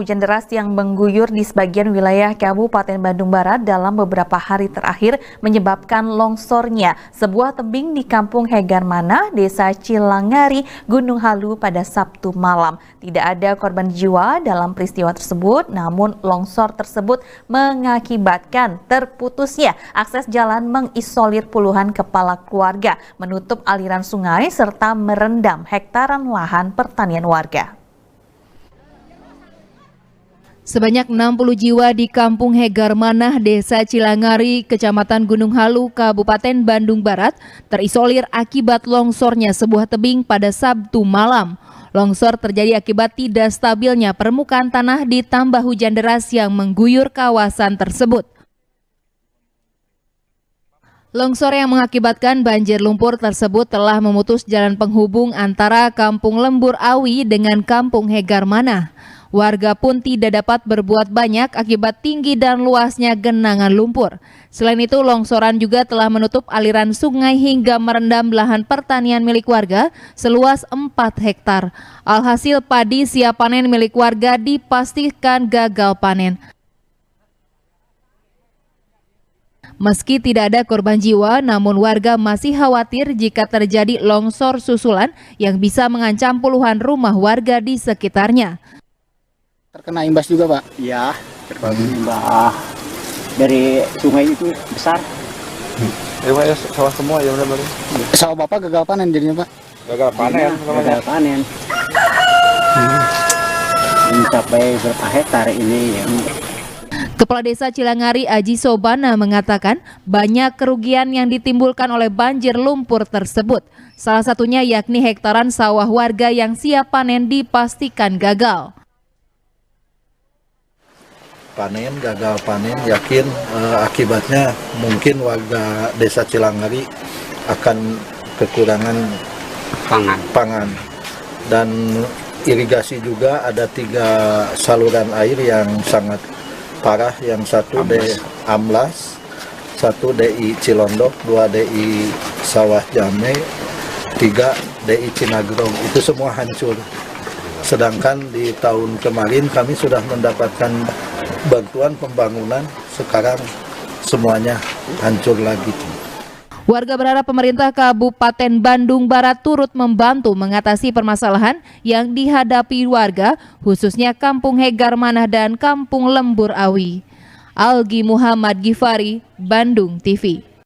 hujan deras yang mengguyur di sebagian wilayah Kabupaten Bandung Barat dalam beberapa hari terakhir menyebabkan longsornya sebuah tebing di Kampung Hegarmana, Desa Cilangari, Gunung Halu pada Sabtu malam. Tidak ada korban jiwa dalam peristiwa tersebut, namun longsor tersebut mengakibatkan terputusnya akses jalan, mengisolir puluhan kepala keluarga, menutup aliran sungai, serta merendam hektaran lahan pertanian warga. Sebanyak 60 jiwa di Kampung Hegarmana, Desa Cilangari, Kecamatan Gunung Halu, Kabupaten Bandung Barat, terisolir akibat longsornya sebuah tebing pada Sabtu malam. Longsor terjadi akibat tidak stabilnya permukaan tanah ditambah hujan deras yang mengguyur kawasan tersebut. Longsor yang mengakibatkan banjir lumpur tersebut telah memutus jalan penghubung antara Kampung Lembur Awi dengan Kampung Hegarmana. Warga pun tidak dapat berbuat banyak akibat tinggi dan luasnya genangan lumpur. Selain itu, longsoran juga telah menutup aliran sungai hingga merendam lahan pertanian milik warga seluas 4 hektar. Alhasil padi siap panen milik warga dipastikan gagal panen. Meski tidak ada korban jiwa, namun warga masih khawatir jika terjadi longsor susulan yang bisa mengancam puluhan rumah warga di sekitarnya. Terkena imbas juga, Pak? Iya, terkena imbas dari sungai itu besar. Ya, sawah semua ya benar. Sawah Bapak gagal panen jadinya, Pak? Gagal panen. Gagal panen. Mencapai berapa hektar ini ya. Kepala Desa Cilangari Aji Sobana mengatakan banyak kerugian yang ditimbulkan oleh banjir lumpur tersebut. Salah satunya yakni hektaran sawah warga yang siap panen dipastikan gagal. Gagal panen, yakin akibatnya mungkin warga Desa Cilangari akan kekurangan pangan. Dan irigasi juga ada 3 saluran air yang sangat parah, yang satu di Amblas, 1 DI Cilondok, 2 DI Sawah Jame, 3 DI Cinagrong, itu semua hancur. Sedangkan di tahun kemarin kami sudah mendapatkan bantuan pembangunan, sekarang semuanya hancur lagi. Warga berharap pemerintah Kabupaten Bandung Barat turut membantu mengatasi permasalahan yang dihadapi warga, khususnya Kampung Hegarmana dan Kampung Lembur Awi. Algi Muhammad Gifari, Bandung TV.